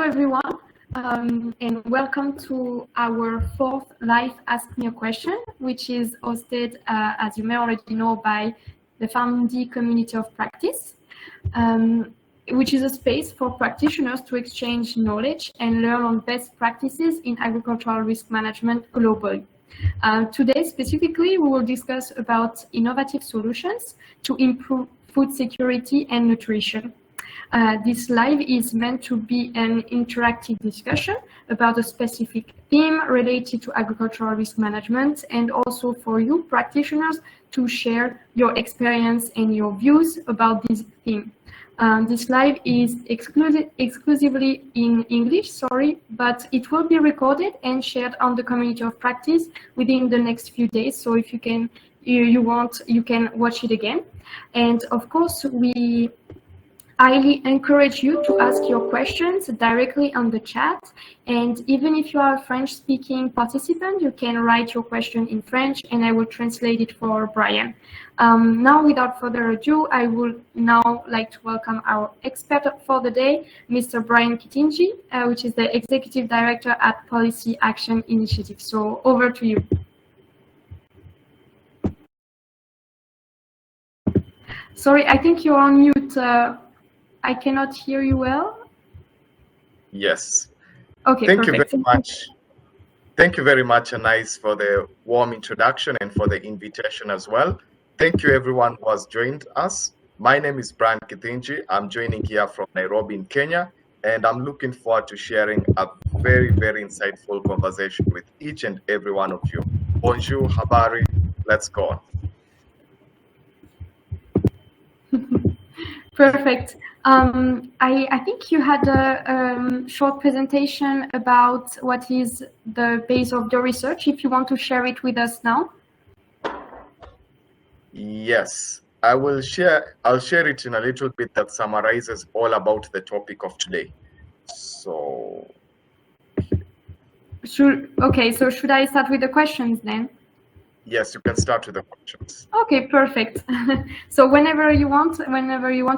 Hello everyone, and welcome to our fourth live Ask Me a Question, which is hosted, as you may already know, by the Kithinji community of practice, which is a space for practitioners to exchange knowledge and learn on best practices in agricultural risk management globally. Today, specifically, we will discuss about innovative solutions to improve food security and nutrition. This live is meant to be an interactive discussion about a specific theme related to agricultural risk management, and also for you practitioners to share your experience and your views about this theme. This live is exclusively in English, but it will be recorded and shared on the community of practice within the next few days. So if you can watch it again. And of course, we highly encourage you to ask your questions directly on the chat. And even if you are a French-speaking participant, you can write your question in French and I will translate it for Brian. Now, without further ado, I would now like to welcome our expert for the day, Mr. Brian Kithinji, which is the Executive Director at Policy Action Initiative. So over to you. Sorry, I think you're on mute. I cannot hear you well. Yes. Okay, Thank perfect. you very much. Thank you very much, Anais, for the warm introduction and for the invitation as well. Thank you, everyone who has joined us. My name is Brian Kithinji. I'm joining here from Nairobi in Kenya, and I'm looking forward to sharing a very, very insightful conversation with each and every one of you. Bonjour, habari, let's go on. Perfect. I think you had a short presentation about what is the base of your research, if you want to share it with us now. Yes, I'll share it in a little bit that summarizes all about the topic of today. So should I start with the questions then? Yes, you can start with the questions. Okay, perfect. So whenever you want,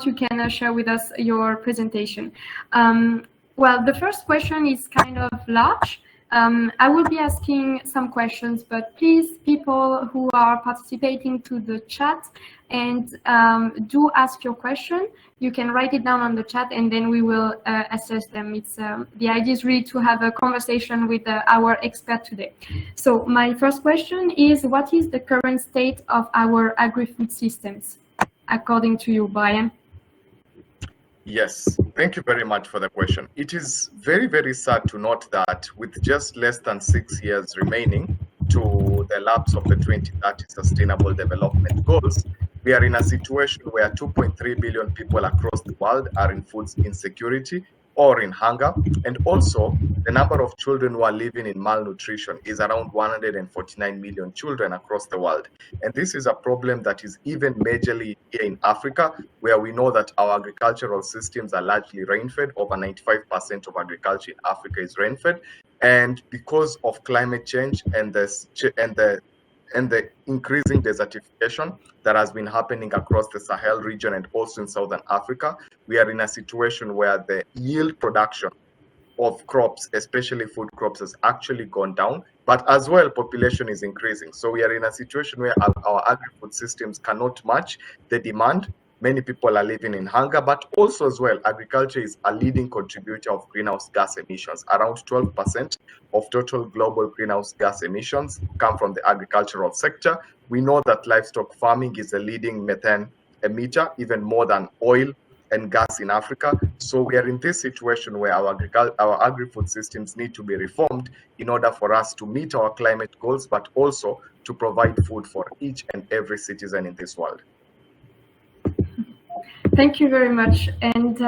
you can share with us your presentation. Well, the first question is kind of large. I will be asking some questions, but please, people who are participating to the chat, and do ask your question. You can write it down on the chat, and then we will assess them. It's the idea is really to have a conversation with our expert today. So my first question is, what is the current state of our agri-food systems, according to you, Brian? Yes, thank you very much for the question. It is very, very sad to note that with just less than 6 years remaining to the lapse of the 2030 Sustainable Development Goals, we are in a situation where 2.3 billion people across the world are in food insecurity or in hunger, and also the number of children who are living in malnutrition is around 149 million children across the world. And this is a problem that is even majorly here in Africa, where we know that our agricultural systems are largely rain-fed. Over 95% of agriculture in Africa is rain-fed, and because of climate change and the increasing desertification that has been happening across the Sahel region and also in Southern Africa, we are in a situation where the yield production of crops, especially food crops, has actually gone down, but as well population is increasing. So we are in a situation where our agri-food systems cannot match the demand. Many people are living in hunger, but also as well, agriculture is a leading contributor of greenhouse gas emissions. Around 12% of total global greenhouse gas emissions come from the agricultural sector. We know that livestock farming is a leading methane emitter, even more than oil and gas in Africa. So we are in this situation where our agri-food systems need to be reformed in order for us to meet our climate goals, but also to provide food for each and every citizen in this world. Thank you very much. And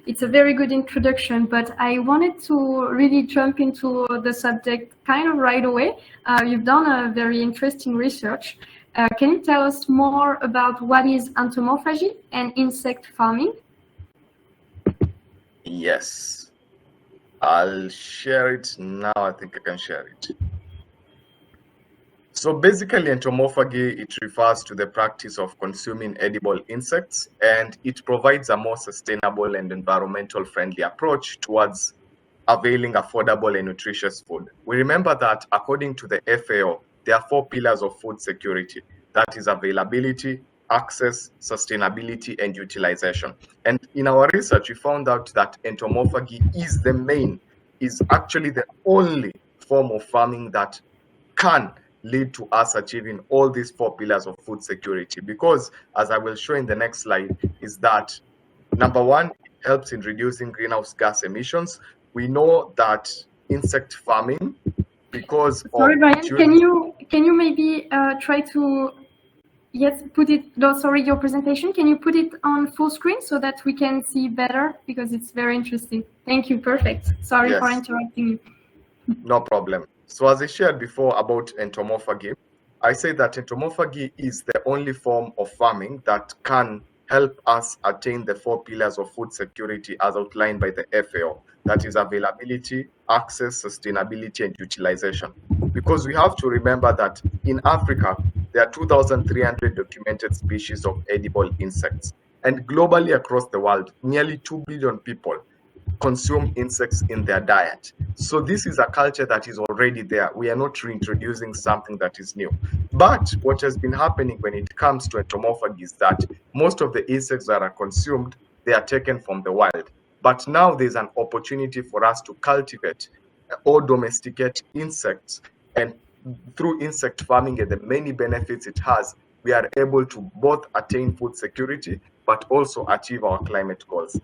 it's a very good introduction, but I wanted to really jump into the subject kind of right away. You've done a very interesting research. Can you tell us more about what is entomophagy and insect farming? Yes, I'll share it now. I think I can share it. So basically, entomophagy, it refers to the practice of consuming edible insects, and it provides a more sustainable and environmental friendly approach towards availing affordable and nutritious food. We remember that according to the FAO, there are 4 pillars of food security. That is availability, access, sustainability, and utilization. And in our research, we found out that entomophagy is actually the only form of farming that can lead to us achieving all these 4 pillars of food security. Because, as I will show in the next slide, is that number one, it helps in reducing greenhouse gas emissions. We know that insect farming, because Sorry, of Brian, can you maybe try to put it? No, sorry, your presentation. Can you put it on full screen so that we can see better, because it's very interesting. Thank you. Perfect. Sorry for interrupting you. No problem. So as I shared before about entomophagy, I say that entomophagy is the only form of farming that can help us attain the 4 pillars of food security as outlined by the FAO. That is availability, access, sustainability, and utilization. Because we have to remember that in Africa, there are 2,300 documented species of edible insects. And globally across the world, nearly 2 billion people consume insects in their diet. So this is a culture that is already there. We are not reintroducing something that is new. But what has been happening when it comes to entomophagy is that most of the insects that are consumed, they are taken from the wild. But now there's an opportunity for us to cultivate or domesticate insects. And through insect farming and the many benefits it has, we are able to both attain food security, but also achieve our climate goals.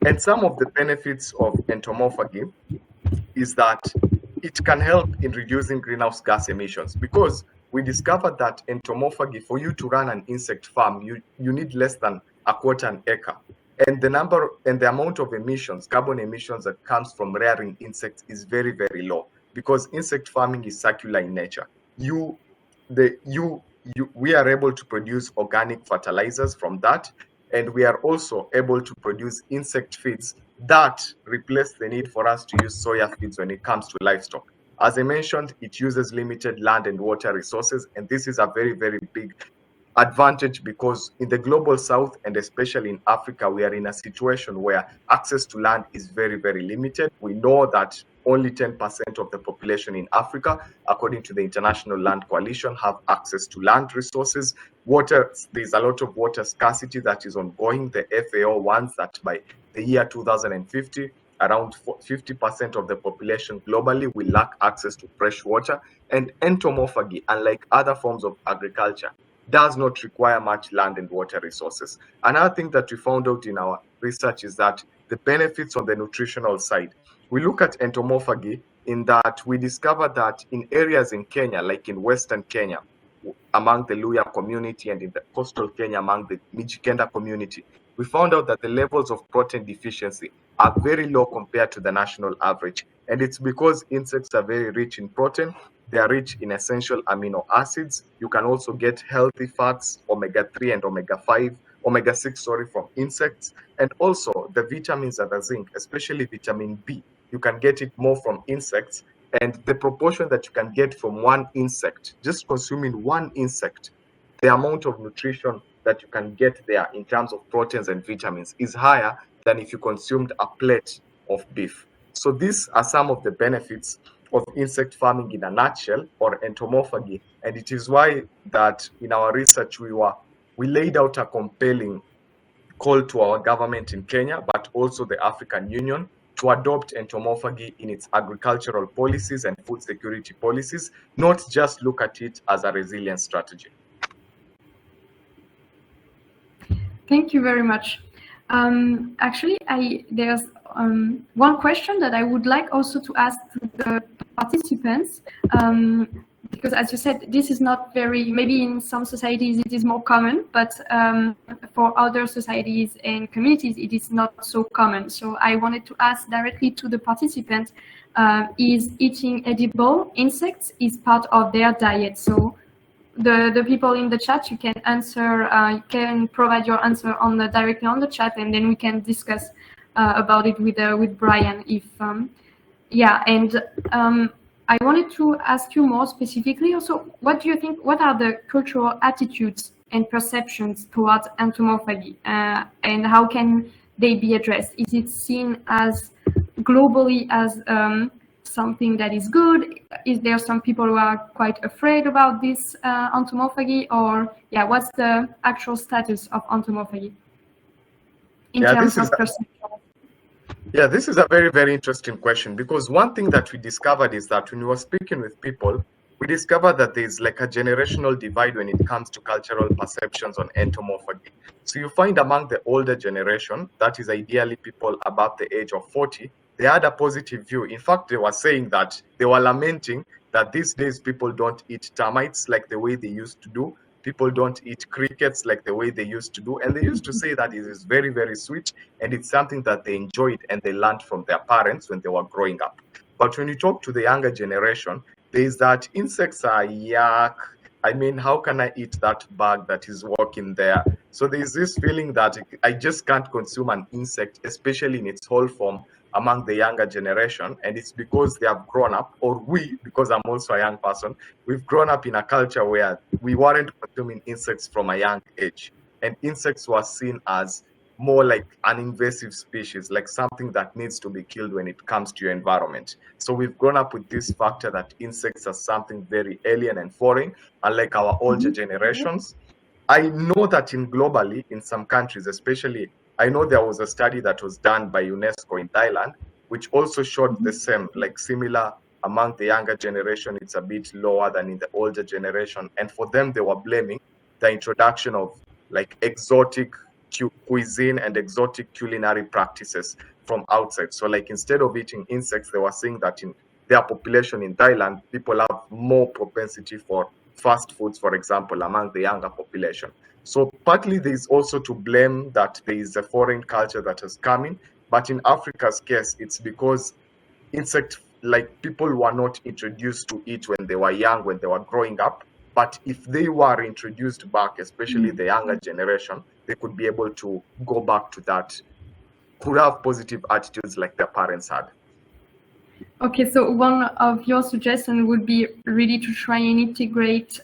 And some of the benefits of entomophagy is that it can help in reducing greenhouse gas emissions, because we discovered that entomophagy, for you to run an insect farm, you need less than a quarter an acre. And the amount of emissions, carbon emissions that comes from rearing insects is very, very low, because insect farming is circular in nature. We are able to produce organic fertilizers from that, and we are also able to produce insect feeds that replace the need for us to use soya feeds when it comes to livestock. As I mentioned, it uses limited land and water resources, and this is a very, very big advantage, because in the global south, and especially in Africa, we are in a situation where access to land is very, very limited. We know that only 10% of the population in Africa, according to the International Land Coalition, have access to land resources. Water, there's a lot of water scarcity that is ongoing. The FAO warns that by the year 2050, around 50% of the population globally will lack access to fresh water. And entomophagy, unlike other forms of agriculture, does not require much land and water resources. Another thing that we found out in our research is that the benefits on the nutritional side. We look at entomophagy in that we discovered that in areas in Kenya, like in Western Kenya, among the Luya community, and in the coastal Kenya among the Mijikenda community, we found out that the levels of protein deficiency are very low compared to the national average. And it's because insects are very rich in protein. They are rich in essential amino acids. You can also get healthy fats, omega-3 and omega-6, from insects. And also the vitamins and the zinc, especially vitamin B, you can get it more from insects. And the proportion that you can get from one insect, just consuming one insect, the amount of nutrition that you can get there in terms of proteins and vitamins is higher than if you consumed a plate of beef. So these are some of the benefits of insect farming in a nutshell, or entomophagy. And it is why that in our research we laid out a compelling call to our government in Kenya, but also the African Union, to adopt entomophagy in its agricultural policies and food security policies, not just look at it as a resilience strategy. Thank you very much. Actually, there's one question that I would like also to ask to the participants, because as you said, this is not very, maybe in some societies it is more common, but for other societies and communities it is not so common. So I wanted to ask directly to the participant, is eating edible insects is part of their diet? So the people in the chat, you can answer, you can provide your answer directly on the chat, and then we can discuss about it with Brian. If I wanted to ask you more specifically also, what do you think, what are the cultural attitudes and perceptions towards entomophagy, and how can they be addressed? Is it seen as globally as something that is good? Is there some people who are quite afraid about this entomophagy, or what's the actual status of entomophagy in terms of perception? Yeah, this is a very, very interesting question, because one thing that we discovered is that when we were speaking with people, we discovered that there's like a generational divide when it comes to cultural perceptions on entomophagy. So you find among the older generation, that is ideally people above the age of 40, they had a positive view. In fact, they were saying that they were lamenting that these days people don't eat termites like the way they used to do. People don't eat crickets like the way they used to do. And they used to say that it is very, very sweet, and it's something that they enjoyed and they learned from their parents when they were growing up. But when you talk to the younger generation, there's that insects are yuck. I mean, how can I eat that bug that is walking there? So there's this feeling that I just can't consume an insect, especially in its whole form, among the younger generation. And it's because they have grown up, or we, because I'm also a young person, we've grown up in a culture where we weren't consuming insects from a young age. And insects were seen as more like an invasive species, like something that needs to be killed when it comes to your environment. So we've grown up with this factor that insects are something very alien and foreign, unlike our older generations. I know that globally, in some countries, especially, I know there was a study that was done by UNESCO in Thailand, which also showed the same, like similar among the younger generation, it's a bit lower than in the older generation. And for them, they were blaming the introduction of like exotic cuisine and exotic culinary practices from outside. So like instead of eating insects, they were saying that in their population in Thailand, people have more propensity for fast foods, for example, among the younger population. So partly there is also to blame that there is a foreign culture that is coming, but in Africa's case, it's because insect, like people were not introduced to it when they were young, when they were growing up. But if they were introduced back, especially the younger generation, they could be able to go back to that, could have positive attitudes like their parents had. Okay, so one of your suggestions would be really to try and integrate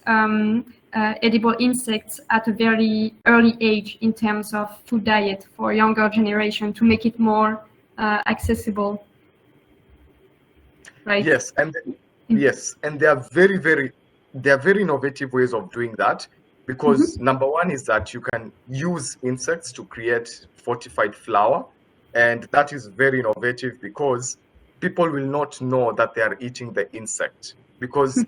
edible insects at a very early age in terms of food diet for younger generation to make it more accessible, right? Yes, and there are very innovative ways of doing that, because number one is that you can use insects to create fortified flour, and that is very innovative because people will not know that they are eating the insect, because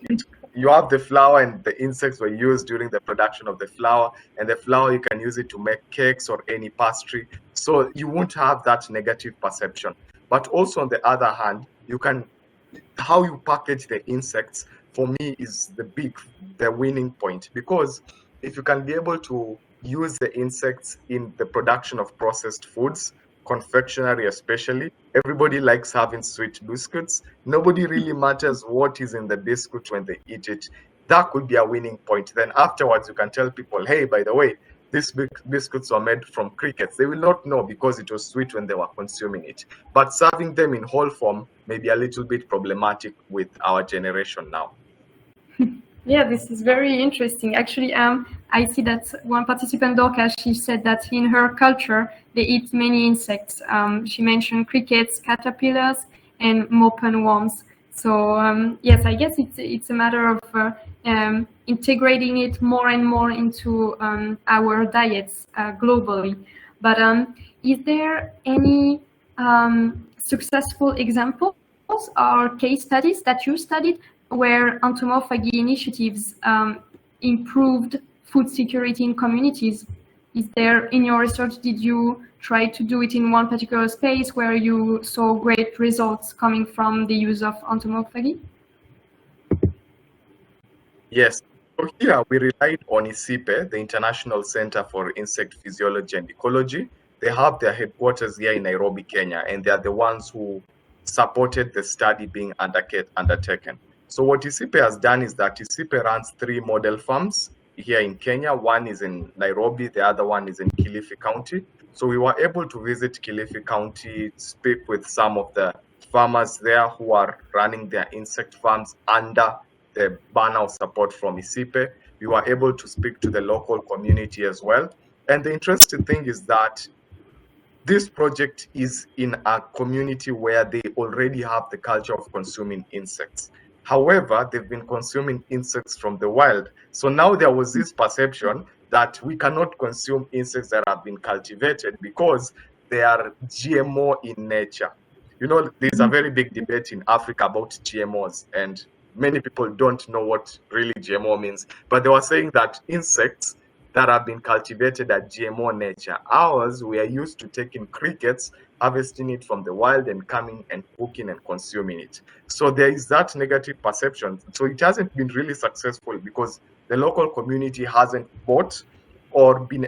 you have the flour and the insects were used during the production of the flour, and the flour you can use it to make cakes or any pastry, so you won't have that negative perception. But also on the other hand, you can, how you package the insects for me is the winning point, because if you can be able to use the insects in the production of processed foods, confectionery especially, everybody likes having sweet biscuits. Nobody really matters what is in the biscuit when they eat it. That could be a winning point. Then afterwards you can tell people, hey, by the way, these biscuits were made from crickets. They will not know because it was sweet when they were consuming it. But serving them in whole form may be a little bit problematic with our generation now. Yeah, this is very interesting. Actually, I see that one participant, Dorcas, she said that in her culture, they eat many insects. She mentioned crickets, caterpillars, and mopin worms. So yes, I guess it's a matter of integrating it more and more into our diets globally. But is there any successful examples or case studies that you studied where entomophagy initiatives improved food security in communities? Is there, in your research, did you try to do it in one particular space where you saw great results coming from the use of entomophagy? Yes. So here we relied on ICIPE, the International Center for Insect Physiology and Ecology. They have their headquarters here in Nairobi, Kenya, and they are the ones who supported the study being undertaken. So what ICIPE has done is that ICIPE runs 3 model farms here in Kenya. One is in Nairobi, the other one is in Kilifi County. So we were able to visit Kilifi County, speak with some of the farmers there who are running their insect farms under the banner of support from ICIPE. We were able to speak to the local community as well. And the interesting thing is that this project is in a community where they already have the culture of consuming insects. However, they've been consuming insects from the wild. So now there was this perception that we cannot consume insects that have been cultivated because they are GMO in nature. You know, there's a very big debate in Africa about GMOs, and many people don't know what really GMO means. But they were saying that insects that have been cultivated at GMO nature. Ours, we are used to taking crickets, harvesting it from the wild and coming and cooking and consuming it. So there is that negative perception. So it hasn't been really successful because the local community hasn't bought or been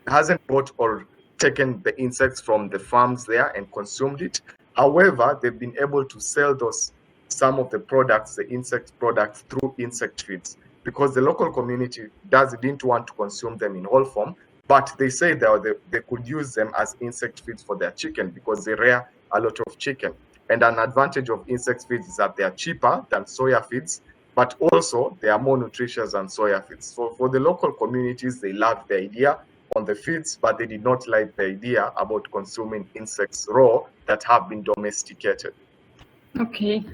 hasn't bought or taken the insects from the farms there and consumed it. However, they've been able to sell some of the products, the insect products, through insect feeds, because the local community didn't want to consume them in whole form, but they say they could use them as insect feeds for their chicken because they rear a lot of chicken. And an advantage of insect feeds is that they are cheaper than soya feeds, but also they are more nutritious than soya feeds. So for the local communities, they loved the idea on the feeds, but they did not like the idea about consuming insects raw that have been domesticated. Okay.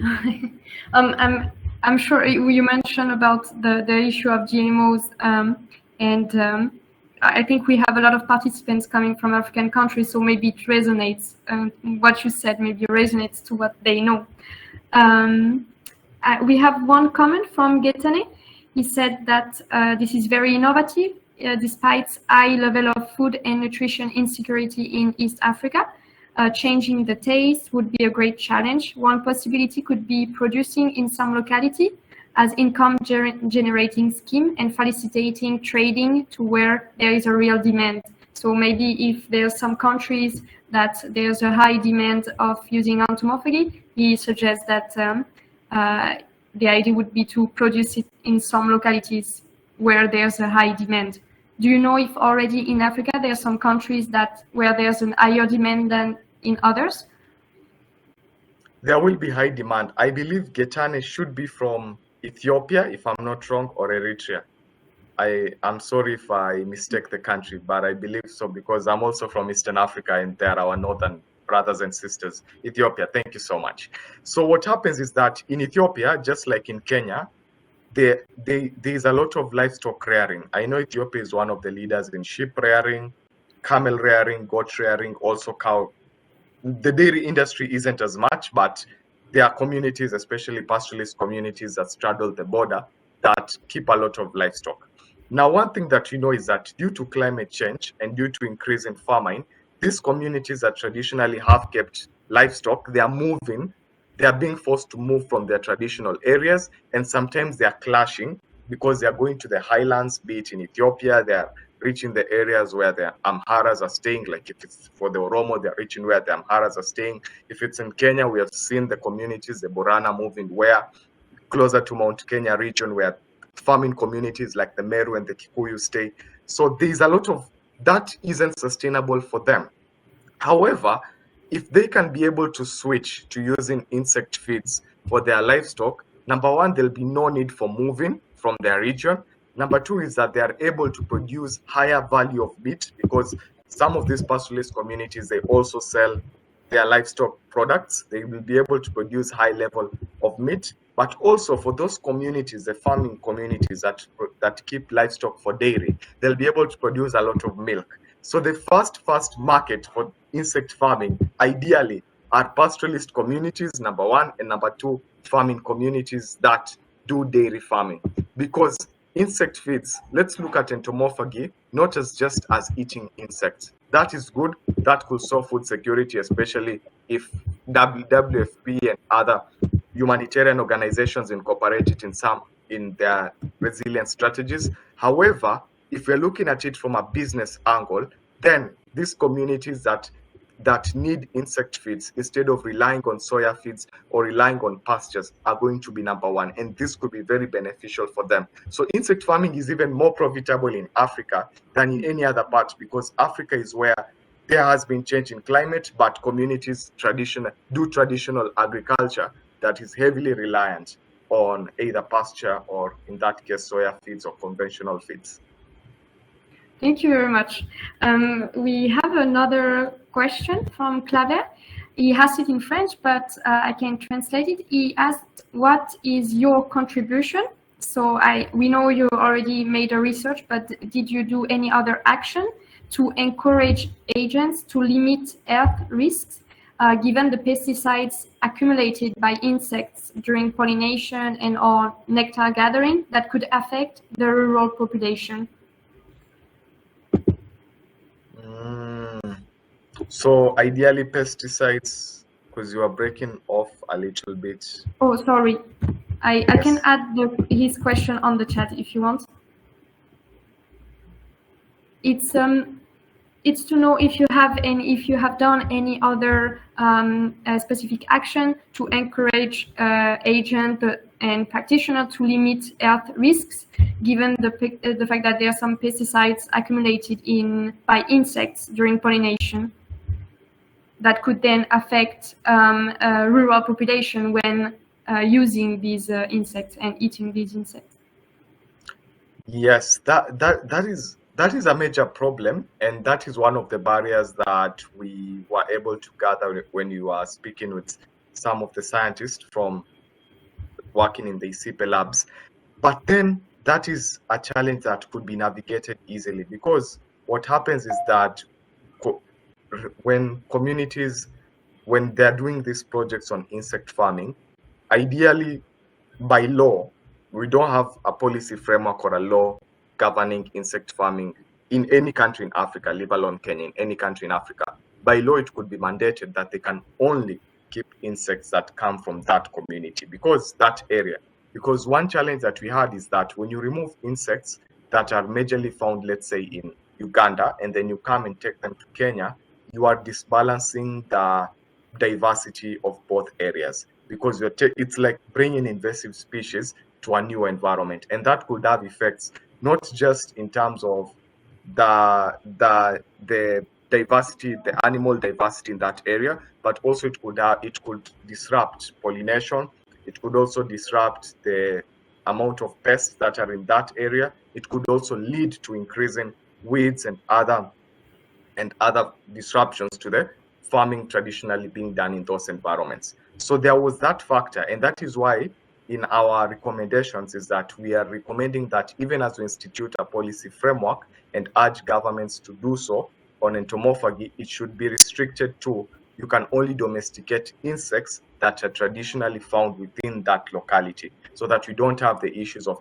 I'm sure you mentioned about the issue of GMOs, and I think we have a lot of participants coming from African countries, so maybe it resonates. What you said maybe resonates to what they know. We have one comment from Getane. He said that this is very innovative, despite high level of food and nutrition insecurity in East Africa. Changing the taste would be a great challenge. One possibility could be producing in some locality as income generating scheme and facilitating trading to where there is a real demand. So maybe if there's some countries that there's a high demand of using entomophagy, he suggests that the idea would be to produce it in some localities where there's a high demand. Do you know if already in Africa there are some countries where there's a higher demand than in others? There will be high demand. I believe Getane should be from Ethiopia, if I'm not wrong, or Eritrea. I'm sorry if I mistake the country, but I believe so because I'm also from Eastern Africa and they're our northern brothers and sisters. Ethiopia, thank you so much. So what happens is that in Ethiopia, just like in Kenya, there's a lot of livestock rearing. I know Ethiopia is one of the leaders in sheep rearing, camel rearing, goat rearing, also cow. The dairy industry isn't as much, but there are communities, especially pastoralist communities that straddle the border, that keep a lot of livestock. Now, one thing that you know is that due to climate change and due to increase in farming, these communities that traditionally have kept livestock, they are being forced to move from their traditional areas, and sometimes they are clashing because they are going to the highlands, be it in Ethiopia, they are reaching the areas where the Amharas are staying. Like if it's for the Oromo, they're reaching where the Amharas are staying. If it's in Kenya, we have seen the communities, the Borana moving where closer to Mount Kenya region where farming communities like the Meru and the Kikuyu stay. So there's a lot of that isn't sustainable for them. However, if they can be able to switch to using insect feeds for their livestock, number one, there'll be no need for moving from their region. Number two is that they are able to produce higher value of meat because some of these pastoralist communities, they also sell their livestock products. They will be able to produce high level of meat, but also for those communities, the farming communities that keep livestock for dairy, they'll be able to produce a lot of milk. So the first market for insect farming, ideally, are pastoralist communities, number one, and number two, farming communities that do dairy farming. Because insect feeds, let's look at entomophagy, not as just as eating insects. That is good. That could solve food security, especially if WWFP and other humanitarian organizations incorporate it in their resilience strategies. However, if we're looking at it from a business angle, then these communities that need insect feeds instead of relying on soya feeds or relying on pastures are going to be number one, and this could be very beneficial for them. So insect farming is even more profitable in Africa than in any other part because Africa is where there has been change in climate, but communities do traditional agriculture that is heavily reliant on either pasture or, in that case, soya feeds or conventional feeds. Thank you very much. We have another question from Claver. He asked it in French, but I can translate it. He asked, what is your contribution? So we know you already made a research, but did you do any other action to encourage agents to limit health risks, given the pesticides accumulated by insects during pollination and or nectar gathering that could affect the rural population? So ideally pesticides, because you are breaking off a little bit. Oh, sorry. I can add his question on the chat if you want. It's to know if you have done any other specific action to encourage agents and practitioners to limit health risks, given the fact that there are some pesticides accumulated by insects during pollination that could then affect rural population when using these insects and eating these insects. Yes, that is a major problem, and that is one of the barriers that we were able to gather when you are speaking with some of the scientists from working in the ICIPE labs. But then that is a challenge that could be navigated easily, because what happens is that when communities, when they're doing these projects on insect farming, ideally by law, we don't have a policy framework or a law governing insect farming in any country in Africa, leave alone Kenya, in any country in Africa. By law, it could be mandated that they can only keep insects that come from that community, because that area. Because one challenge that we had is that when you remove insects that are majorly found, let's say in Uganda, and then you come and take them to Kenya, you are disbalancing the diversity of both areas, because it's like bringing invasive species to a new environment, and that could have effects not just in terms of the diversity, the animal diversity in that area, but also it could disrupt pollination. It could also disrupt the amount of pests that are in that area. It could also lead to increasing weeds and other disruptions to the farming traditionally being done in those environments. So there was that factor, and that is why in our recommendations is that we are recommending that even as we institute a policy framework and urge governments to do so on entomophagy, it should be restricted to, you can only domesticate insects that are traditionally found within that locality, so that we don't have the issues of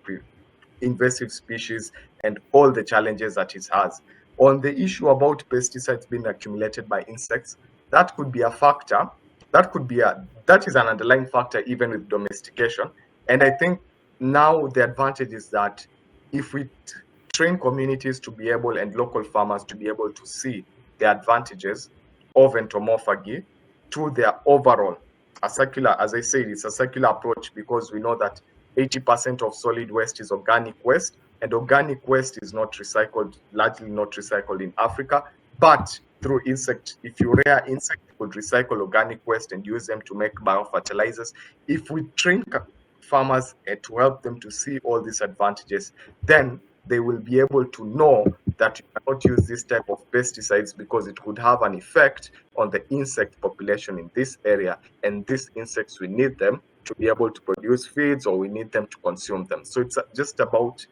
invasive species and all the challenges that it has. On the issue about pesticides being accumulated by insects, that could be a factor. That is an underlying factor even with domestication. And I think now the advantage is that if we train communities to be able, and local farmers to be able to see the advantages of entomophagy to their overall, as I said, it's a circular approach, because we know that 80% of solid waste is organic waste, and organic waste is not recycled, largely not recycled in Africa, but through insect, if you rear insects, you could recycle organic waste and use them to make biofertilizers. If we train farmers to help them to see all these advantages, then they will be able to know that you cannot use this type of pesticides because it could have an effect on the insect population in this area, and these insects, we need them to be able to produce feeds, or we need them to consume them. So it's just about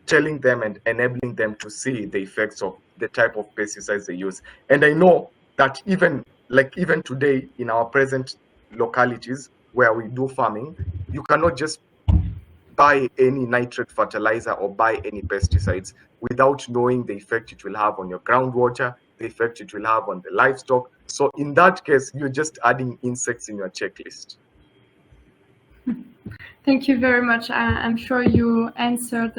telling them and enabling them to see the effects of the type of pesticides they use. And I know that even today in our present localities where we do farming, you cannot just buy any nitrate fertilizer or buy any pesticides without knowing the effect it will have on your groundwater, the effect it will have on the livestock. So in that case, you're just adding insects in your checklist. Thank you very much. I'm sure you answered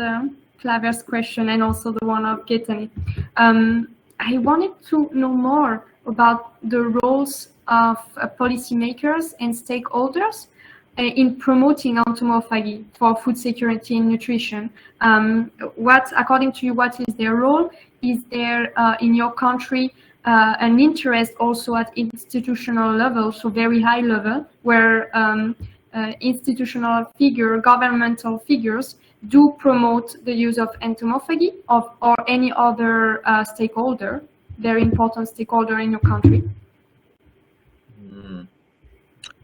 Claver's question and also the one of Kithinji. I wanted to know more about the roles of policymakers and stakeholders in promoting entomophagy for food security and nutrition. According to you, what is their role? Is there in your country an interest also at institutional level, so very high level, where institutional figure, governmental figures, do promote the use of entomophagy or any other stakeholder, very important stakeholder in your country?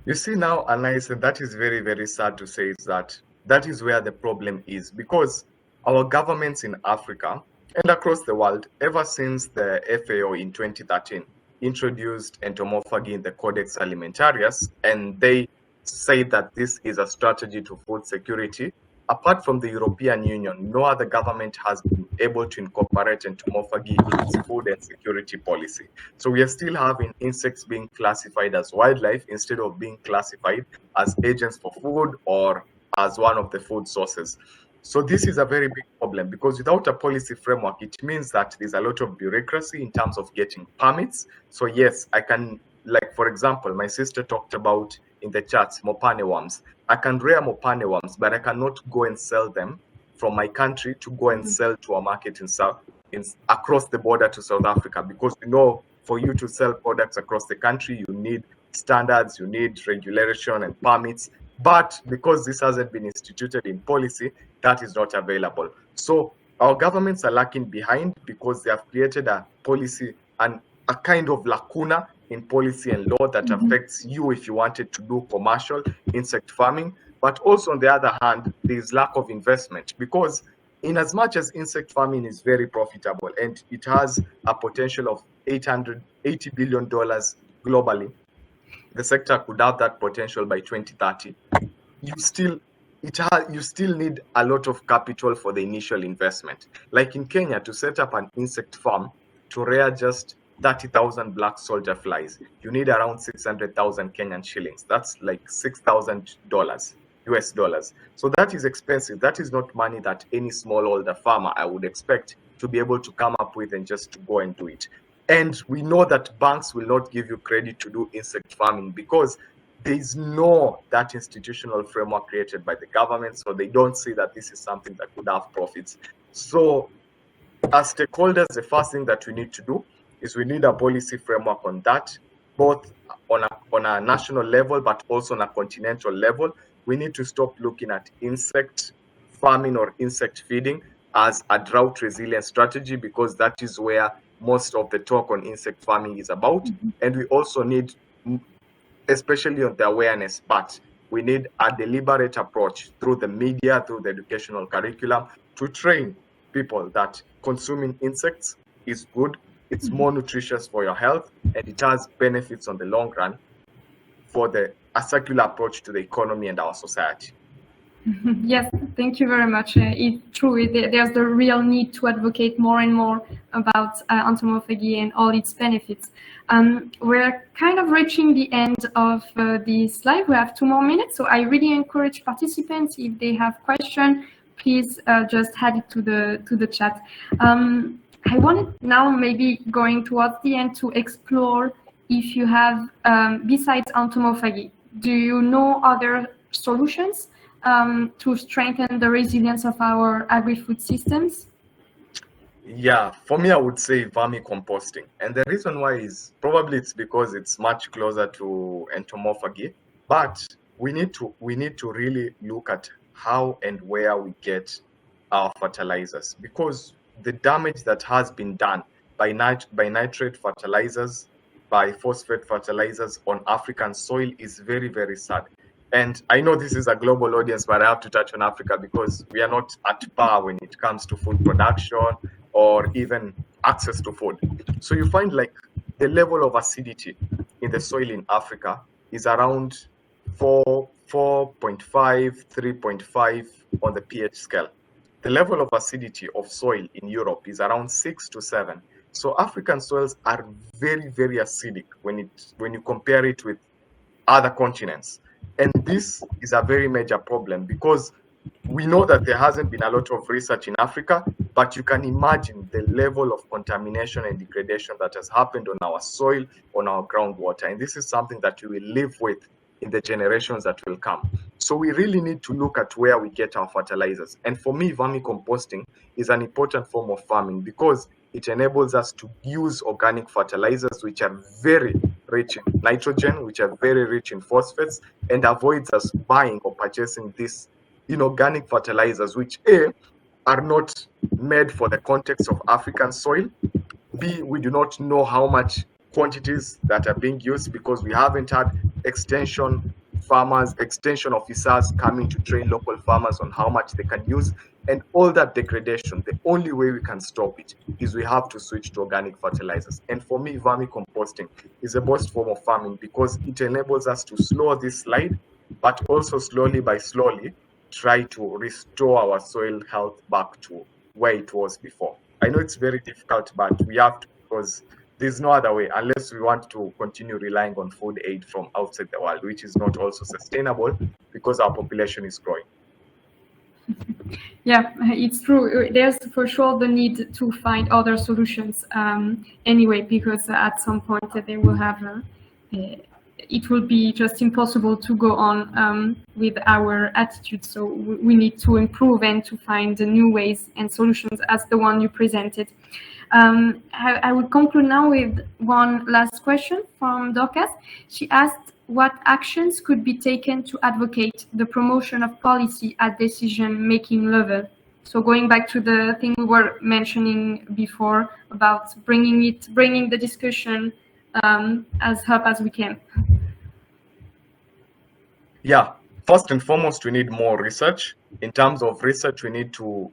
You see now, Anais, and that is very, very sad to say, is that is where the problem is, because our governments in Africa and across the world, ever since the FAO in 2013 introduced entomophagy in the Codex Alimentarius, and they say that this is a strategy to food security. Apart from the European Union, no other government has been able to incorporate entomophagy in its food and security policy. So we are still having insects being classified as wildlife instead of being classified as agents for food or as one of the food sources. So this is a very big problem, because without a policy framework, it means that there's a lot of bureaucracy in terms of getting permits. So yes, I can, like for example, my sister talked about in the chats, mopane worms. I can rear mopane worms, but I cannot go and sell them from my country to go and sell to a market across the border to South Africa, because for you to sell products across the country, you need standards, you need regulation and permits. But because this hasn't been instituted in policy, that is not available. So our governments are lacking behind because they have created a policy and a kind of lacuna in policy and law that affects you if you wanted to do commercial insect farming. But also, on the other hand, there is lack of investment, because in as much as insect farming is very profitable and it has a potential of $880 billion globally, the sector could have that potential by 2030. You still need a lot of capital for the initial investment. Like in Kenya, to set up an insect farm to rear just 30,000 black soldier flies, you need around 600,000 Kenyan shillings. That's like $6,000 US dollars. So that is expensive. That is not money that any smallholder farmer I would expect to be able to come up with and just to go and do it. And we know that banks will not give you credit to do insect farming because there is that institutional framework created by the government, so they don't see that this is something that could have profits. So as stakeholders, the first thing that we need to do is we need a policy framework on that, both on a national level, but also on a continental level. We need to stop looking at insect farming or insect feeding as a drought resilient strategy, because that is where most of the talk on insect farming is about. And we also need, especially on the awareness part, we need a deliberate approach through the media, through the educational curriculum, to train people that consuming insects is good, it's more nutritious for your health, and it has benefits on the long run for a circular approach to the economy and our society. Yes, thank you very much. It's true, there's the real need to advocate more and more about entomophagy and all its benefits. We're kind of reaching the end of this live. We have 2 more minutes, so I really encourage participants, if they have questions, please just add it to the chat. I wanted now, maybe going towards the end, to explore if you have, besides entomophagy, do you know other solutions to strengthen the resilience of our agri-food systems? Yeah, for me, I would say vermicomposting. And the reason why is probably it's because it's much closer to entomophagy, but we need to really look at how and where we get our fertilizers, because the damage that has been done by nitrate fertilizers, by phosphate fertilizers on African soil is very, very sad. And I know this is a global audience, but I have to touch on Africa because we are not at par when it comes to food production or even access to food. So you find like the level of acidity in the soil in Africa is around 4.5, 3.5 on the pH scale. The level of acidity of soil in Europe is around 6 to 7. So African soils are very, very acidic when you compare it with other continents. And this is a very major problem because we know that there hasn't been a lot of research in Africa, but you can imagine the level of contamination and degradation that has happened on our soil, on our groundwater. And this is something that we will live with in the generations that will come. So we really need to look at where we get our fertilizers. And for me, vermicomposting is an important form of farming because it enables us to use organic fertilizers, which are very rich in nitrogen, which are very rich in phosphates, and avoids us buying or purchasing these inorganic fertilizers, which A, are not made for the context of African soil. B, we do not know how much quantities that are being used because we haven't had extension officers coming to train local farmers on how much they can use. And all that degradation, the only way we can stop it is we have to switch to organic fertilizers. And for me, vermicomposting is the best form of farming because it enables us to slow this slide, but also slowly by slowly try to restore our soil health back to where it was before. I know it's very difficult, but we have to, because there's no other way unless we want to continue relying on food aid from outside the world, which is not also sustainable because our population is growing. Yeah, it's true. There's for sure the need to find other solutions anyway, because at some point they will have, it will be just impossible to go on with our attitude. So we need to improve and to find new ways and solutions as the one you presented. I will conclude now with one last question from Dorcas. She asked, what actions could be taken to advocate the promotion of policy at decision-making level? So going back to the thing we were mentioning before about bringing the discussion as up as we can. Yeah, first and foremost, we need more research. In terms of research, we need to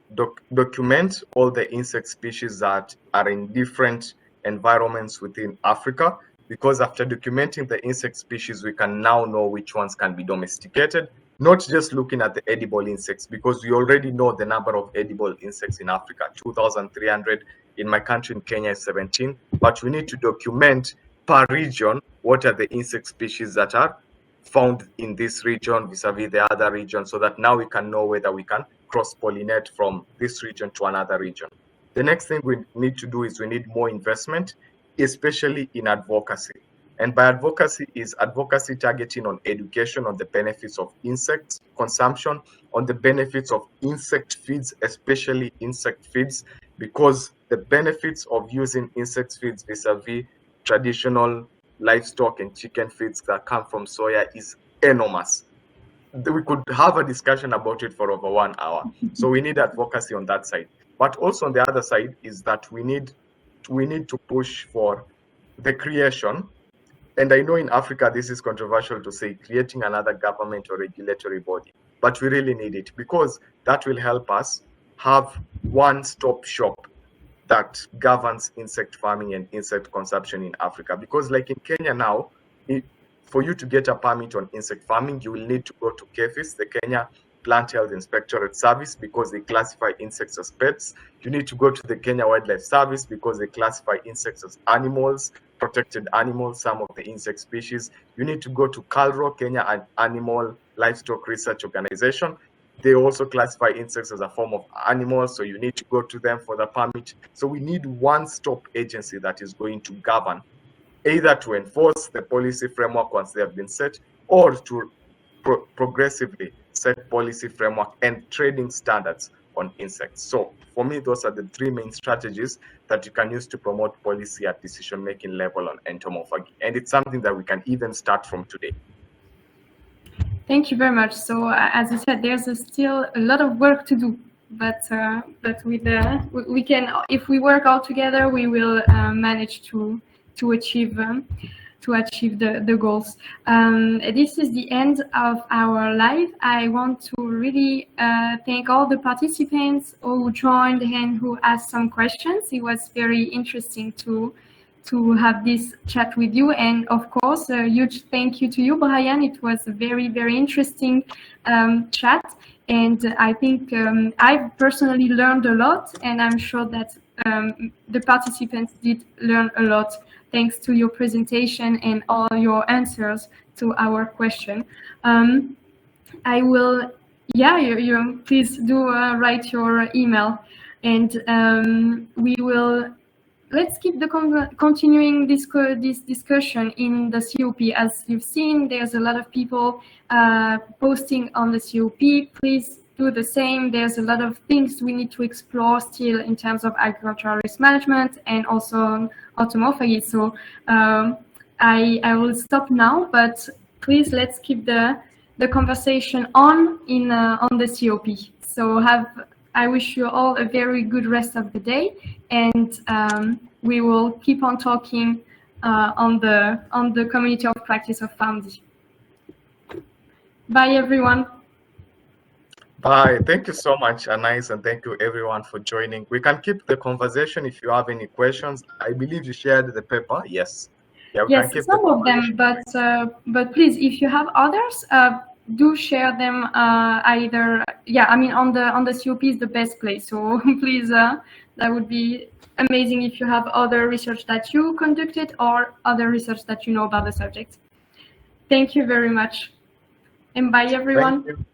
document all the insect species that are in different environments within Africa, because after documenting the insect species, we can now know which ones can be domesticated, not just looking at the edible insects, because we already know the number of edible insects in Africa, 2,300. In my country, in Kenya, is 17. But we need to document per region what are the insect species that are found in this region vis-a-vis the other region, so that now we can know whether we can cross-pollinate from this region to another region. The next thing we need to do is we need more investment, especially in advocacy. And by advocacy is advocacy targeting on education on the benefits of insect consumption, on the benefits of insect feeds, especially insect feeds, because the benefits of using insect feeds vis-a-vis traditional livestock and chicken feeds that come from soya is enormous. We could have a discussion about it for over 1 hour. So we need advocacy on that side. But also on the other side is that we need to push for the creation, and I know in Africa this is controversial to say, creating another government or regulatory body, but we really need it because that will help us have one-stop shop that governs insect farming and insect consumption in Africa. Because like in Kenya now, for you to get a permit on insect farming, you will need to go to KEPHIS, the Kenya Plant Health Inspectorate Service, because they classify insects as pets. You need to go to the Kenya Wildlife Service because they classify insects as animals, protected animals, some of the insect species. You need to go to KALRO, Kenya Animal Livestock Research Organization. They also classify insects as a form of animals, so you need to go to them for the permit. So we need one-stop agency that is going to govern, either to enforce the policy framework once they have been set, or to progressively set policy framework and trading standards on insects. So for me, those are the three main strategies that you can use to promote policy at decision-making level on entomophagy. And it's something that we can even start from today. Thank you very much. So as you said, there's still a lot of work to do, but with we can, if we work all together, we will manage to achieve the goals. This is the end of our live. I want to really thank all the participants who joined and who asked some questions. It was very interesting to have this chat with you, and of course a huge thank you to you, Brian. It was a very, very interesting chat, and I think I've personally learned a lot, and I'm sure that the participants did learn a lot thanks to your presentation and all your answers to our question. I will, you please do write your email, and we will. Let's keep the continuing this discussion in the COP. As you've seen, there's a lot of people posting on the COP. Please do the same. There's a lot of things we need to explore still in terms of agricultural risk management and also entomophagy. So I will stop now, but please let's keep the conversation on the COP. So I wish you all a very good rest of the day, and we will keep on talking on the community of practice of FAMD. Bye, everyone. Bye. Thank you so much, Anais, and thank you everyone for joining. We can keep the conversation if you have any questions. I believe you shared the paper. Yes. Yeah, we yes, can keep some of them, but please, if you have others, do share them either. Yeah, I mean on the COP is the best place. So please, that would be amazing if you have other research that you conducted or other research that you know about the subject. Thank you very much, and bye everyone. Thank you.